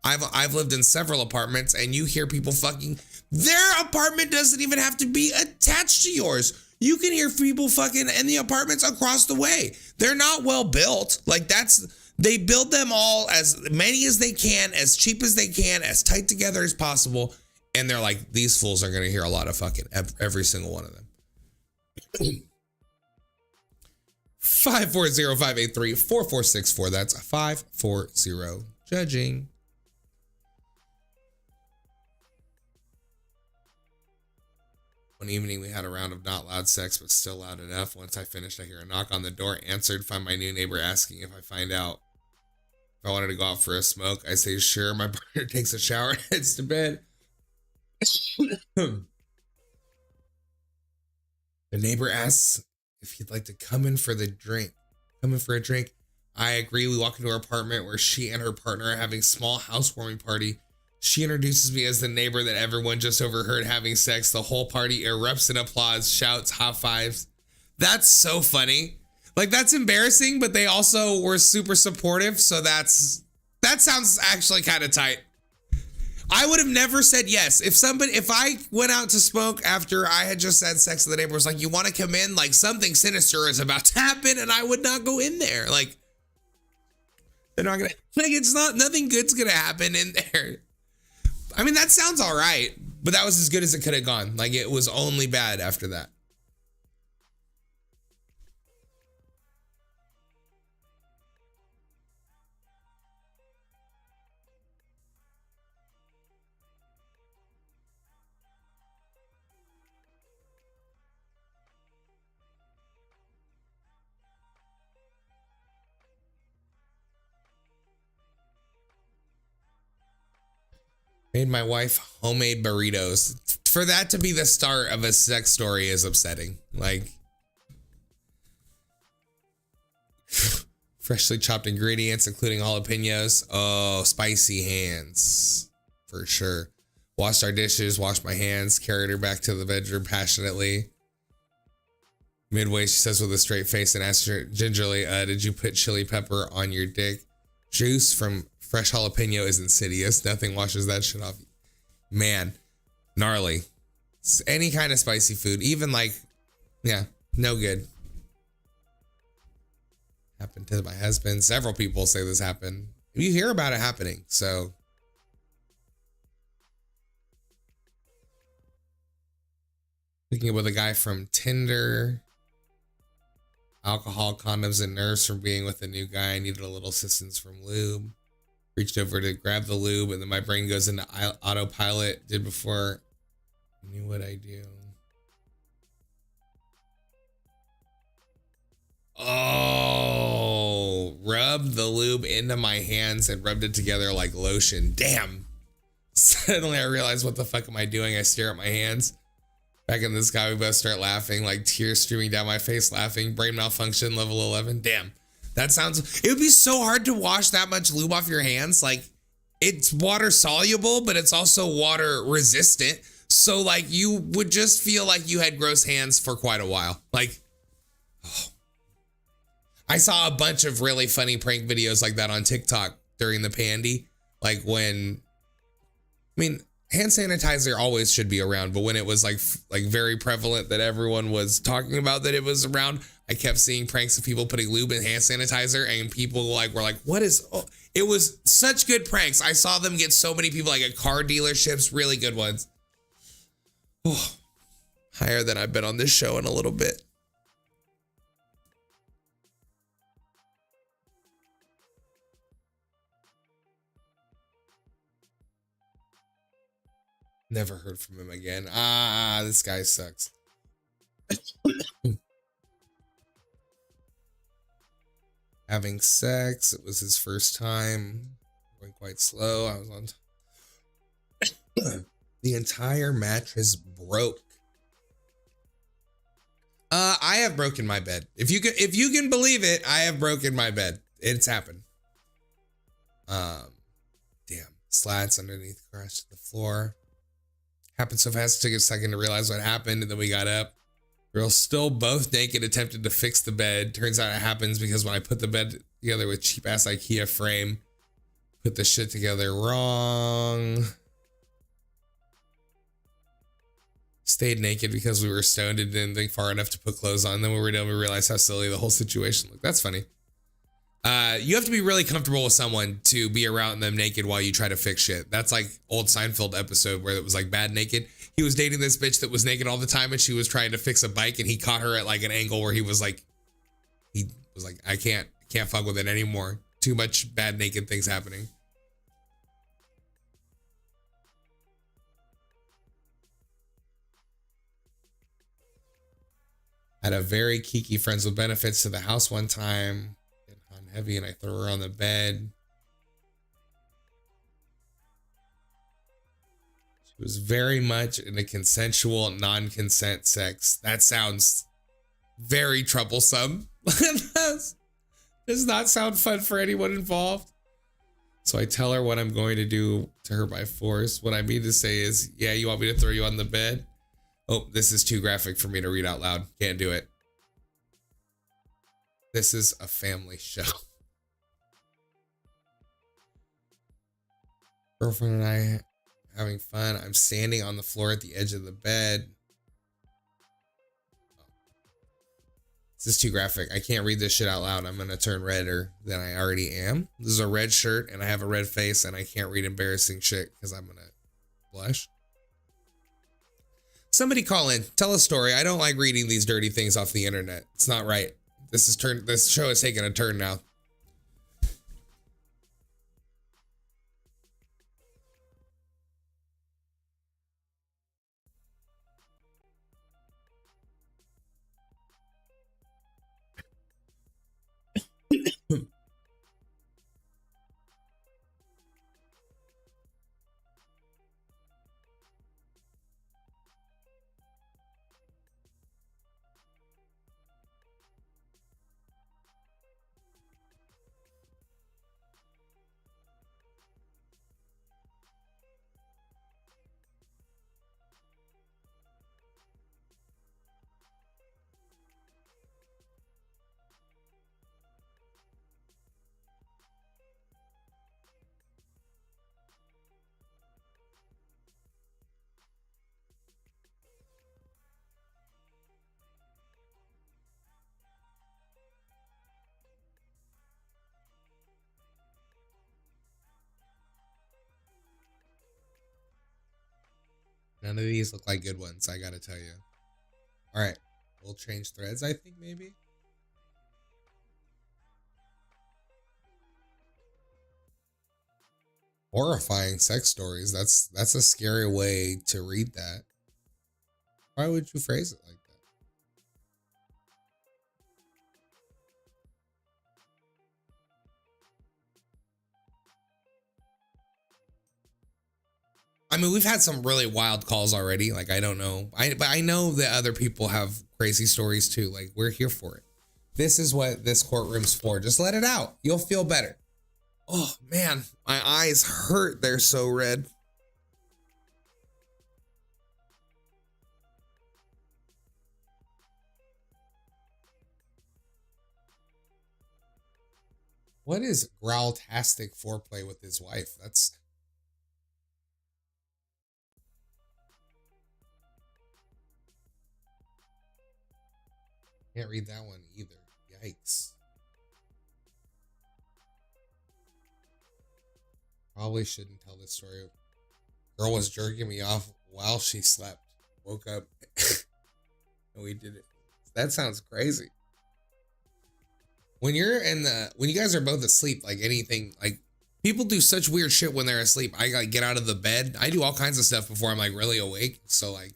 I've lived in several apartments and you hear people fucking. Their apartment doesn't even have to be attached to yours. You can hear people fucking in the apartments across the way. They're not well built. Like they build them all as many as they can, as cheap as they can, as tight together as possible. And they're like, these fools are going to hear a lot of fucking every single one of them. 540-583-4464. That's 540 judging. One evening we had a round of not loud sex, but still loud enough. Once I finished, I hear a knock on the door. Answered, find my new neighbor asking if I find out if I wanted to go out for a smoke. I say, sure. My partner takes a shower and heads to bed. The neighbor asks if he'd like to come in for a drink. I agree. We walk into her apartment where she and her partner are having a small housewarming party. She introduces me as the neighbor that everyone just overheard having sex. The whole party erupts in applause, shouts, high fives. That's so funny. Like, that's embarrassing, but they also were super supportive. So that sounds actually kind of tight. I would have never said yes. If I went out to smoke after I had just had sex with the neighbor, was like, you want to come in? Like, something sinister is about to happen, and I would not go in there. Like, they're not gonna, like, nothing good's gonna happen in there. I mean, that sounds all right, but that was as good as it could have gone. Like, it was only bad after that. Made my wife homemade burritos. For that to be the start of a sex story is upsetting. Like, freshly chopped ingredients, including jalapenos. Oh, spicy hands. For sure. Washed our dishes, washed my hands, carried her back to the bedroom passionately. Midway, she says with a straight face and asks her gingerly, did you put chili pepper on your dick? Juice from fresh jalapeno is insidious. Nothing washes that shit off. Man, gnarly. Any kind of spicy food, even like, yeah, no good. Happened to my husband. Several people say this happened. You hear about it happening, so. Speaking with a guy from Tinder. Alcohol, condoms, and nerves from being with a new guy. I needed a little assistance from lube. Reached over to grab the lube, and then my brain goes into autopilot. Did before I knew what I do. Oh, rubbed the lube into my hands and rubbed it together like lotion. Damn. Suddenly I realized, what the fuck am I doing? I stare at my hands. Back in the sky, we both start laughing, like tears streaming down my face, laughing. Brain malfunction, level 11. Damn. That sounds, it would be so hard to wash that much lube off your hands. Like, it's water soluble, but it's also water resistant. So like you would just feel like you had gross hands for quite a while. Like, oh. I saw a bunch of really funny prank videos like that on TikTok during the pandy. Like when, I mean, hand sanitizer always should be around, but when it was like very prevalent that everyone was talking about that it was around, I kept seeing pranks of people putting lube in hand sanitizer, and people like were like, what is, oh, it was such good pranks. I saw them get so many people like at car dealerships, really good ones. Oh, higher than I've been on this show in a little bit. Never heard from him again. Ah, this guy sucks. Having sex. It was his first time. Going quite slow. I was on. The entire mattress broke. I have broken my bed. If you can believe it, I have broken my bed. It's happened. Damn. Slats underneath crashed to the floor. Happened so fast, it took a second to realize what happened, and then we got up. We were still both naked, attempted to fix the bed. Turns out it happens because when I put the bed together with cheap ass IKEA frame, put the shit together wrong. Stayed naked because we were stoned and didn't think far enough to put clothes on. Then when we were done, we realized how silly the whole situation looked. That's funny. You have to be really comfortable with someone to be around them naked while you try to fix shit. That's like old Seinfeld episode where it was like bad naked. He was dating this bitch that was naked all the time, and she was trying to fix a bike, and he caught her at like an angle where he was like, I can't fuck with it anymore. Too much bad naked things happening. Had a very kiki friends with benefits to the house one time. Heavy, and I throw her on the bed. She was very much in a consensual, non-consent sex. That sounds very troublesome. Does not sound fun for anyone involved. So I tell her what I'm going to do to her by force. What I mean to say is, yeah, you want me to throw you on the bed? Oh, this is too graphic for me to read out loud. Can't do it. This is a family show. Girlfriend and I having fun. I'm standing on the floor at the edge of the bed. This is too graphic. I can't read this shit out loud. I'm gonna turn redder than I already am. This is a red shirt and I have a red face, and I can't read embarrassing shit because I'm gonna blush. Somebody call in. Tell a story. I don't like reading these dirty things off the internet. It's not right. This show is taking a turn now. None of these look like good ones, I gotta tell you. All right, we'll change threads, I think, maybe. Horrifying sex stories. That's a scary way to read that. Why would you phrase it like that? I mean, we've had some really wild calls already. Like, I don't know. But I know that other people have crazy stories too. Like, we're here for it. This is what this courtroom's for. Just let it out. You'll feel better. Oh, man. My eyes hurt. They're so red. What is growltastic foreplay with his wife? That's... Can't read that one either. Yikes. Probably shouldn't tell this story. Girl was jerking me off while she slept. Woke up and we did it. That sounds crazy. When you guys are both asleep, like anything, like people do such weird shit when they're asleep. I gotta get out of the bed. I do all kinds of stuff before I'm like really awake. So like,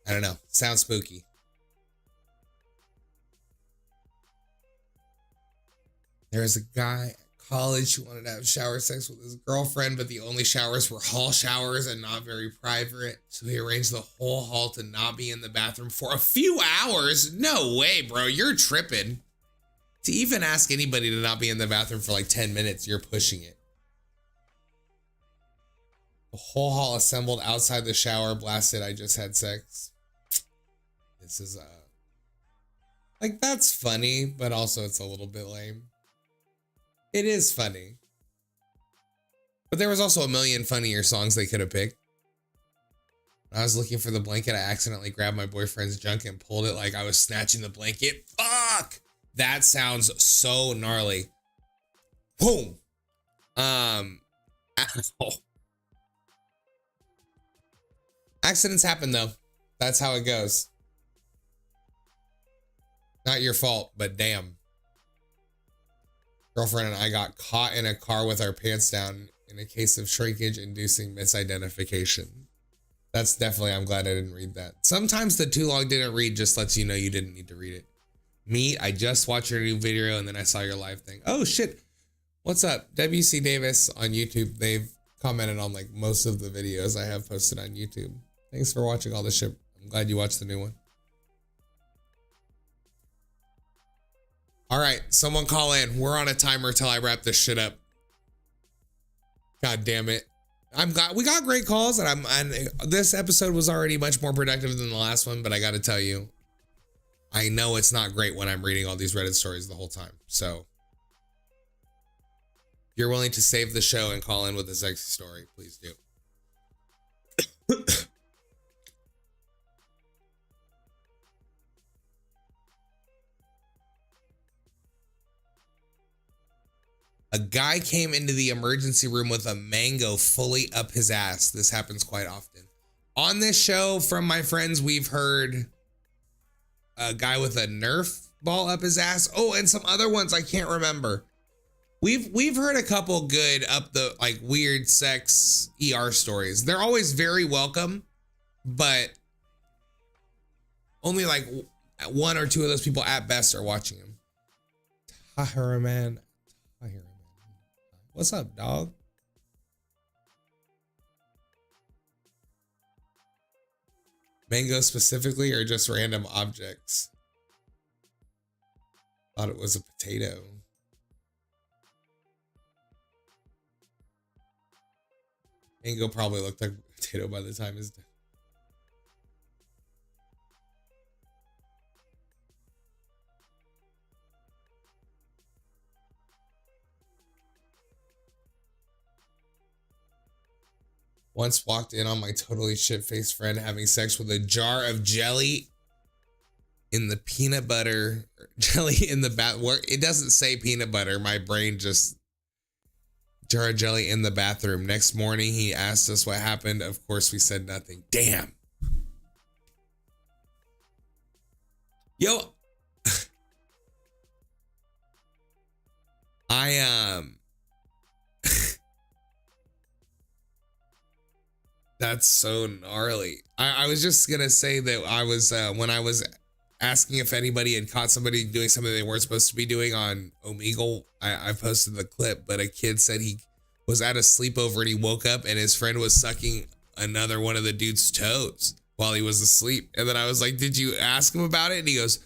I don't know. Sounds spooky. There's a guy at college who wanted to have shower sex with his girlfriend, but the only showers were hall showers and not very private. So he arranged the whole hall to not be in the bathroom for a few hours. No way, bro. You're tripping. To even ask anybody to not be in the bathroom for like 10 minutes, you're pushing it. The whole hall assembled outside the shower, blasted, "I just had sex." This is like, that's funny, but also it's a little bit lame. It is funny. But there was also a million funnier songs they could have picked. When I was looking for the blanket, I accidentally grabbed my boyfriend's junk and pulled it like I was snatching the blanket. Fuck! That sounds so gnarly. Boom. Ow. Accidents happen though. That's how it goes. Not your fault, but damn. Girlfriend and I got caught in a car with our pants down in a case of shrinkage inducing misidentification. That's definitely, I'm glad I didn't read that. Sometimes the too long didn't read just lets you know you didn't need to read it. Me, I just watched your new video and then I saw your live thing. Oh shit. What's up? WC Davis on YouTube. They've commented on like most of the videos I have posted on YouTube. Thanks for watching all this shit. I'm glad you watched the new one. All right, someone call in. We're on a timer till I wrap this shit up. God damn it. We got great calls and this episode was already much more productive than the last one, but I got to tell you, I know it's not great when I'm reading all these Reddit stories the whole time. So if you're willing to save the show and call in with a sexy story, please do. A guy came into the emergency room with a mango fully up his ass. This happens quite often. On this show, from my friends, we've heard a guy with a Nerf ball up his ass. Oh, and some other ones I can't remember. We've heard a couple good up the like weird sex ER stories. They're always very welcome, but only like one or two of those people at best are watching him. Tahira man. What's up, dog? Mango specifically or just random objects? Thought it was a potato. Mango probably looked like a potato by the time it's done. Once walked in on my totally shit-faced friend having sex with a jar of jelly in the peanut butter, jelly in the bath. It doesn't say peanut butter. My brain just, jar of jelly in the bathroom. Next morning, he asked us what happened. Of course, we said nothing. Damn. Yo. That's so gnarly. I was just gonna say that I was when I was asking if anybody had caught somebody doing something they weren't supposed to be doing on Omegle, I posted the clip, but a kid said he was at a sleepover and he woke up and his friend was sucking another one of the dude's toes while he was asleep. And then I was like, did you ask him about it? And he goes,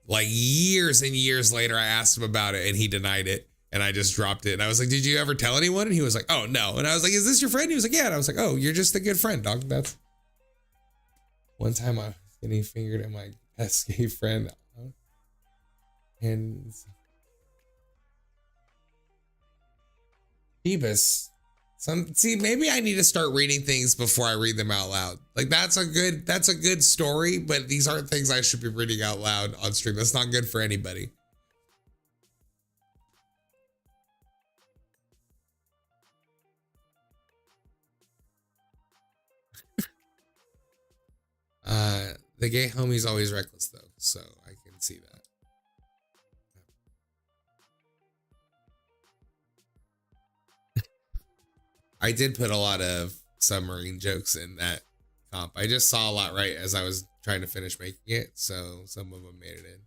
like years and years later, I asked him about it and he denied it. And I just dropped it. And I was like, did you ever tell anyone? And he was like, oh, no. And I was like, is this your friend? He was like, yeah. And I was like, oh, you're just a good friend, dog. That's one time I was getting fingered at my best gay friend. And Phoebus. See, maybe I need to start reading things before I read them out loud. Like that's a good story, but these aren't things I should be reading out loud on stream. That's not good for anybody. The gay homie's always reckless though, so I can see that. I did put a lot of submarine jokes in that comp. I just saw a lot right as I was trying to finish making it, so some of them made it in.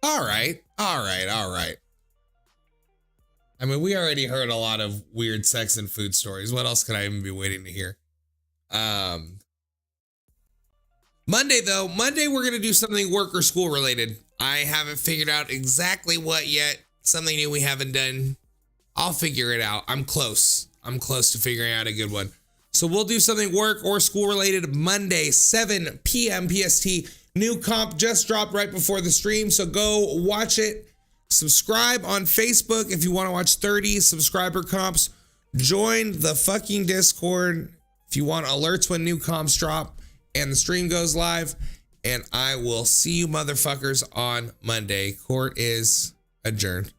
All right. I mean, we already heard a lot of weird sex and food stories. What else could I even be waiting to hear? Monday, though. Monday, we're going to do something work or school related. I haven't figured out exactly what yet. Something new we haven't done. I'll figure it out. I'm close. I'm close to figuring out a good one. So we'll do something work or school related Monday, 7 p.m. PST. New comp just dropped right before the stream. So go watch it. Subscribe on Facebook if you want to watch 30 subscriber comps. Join the fucking Discord if you want alerts when new comps drop and the stream goes live. And I will see you motherfuckers on Monday. Court is adjourned.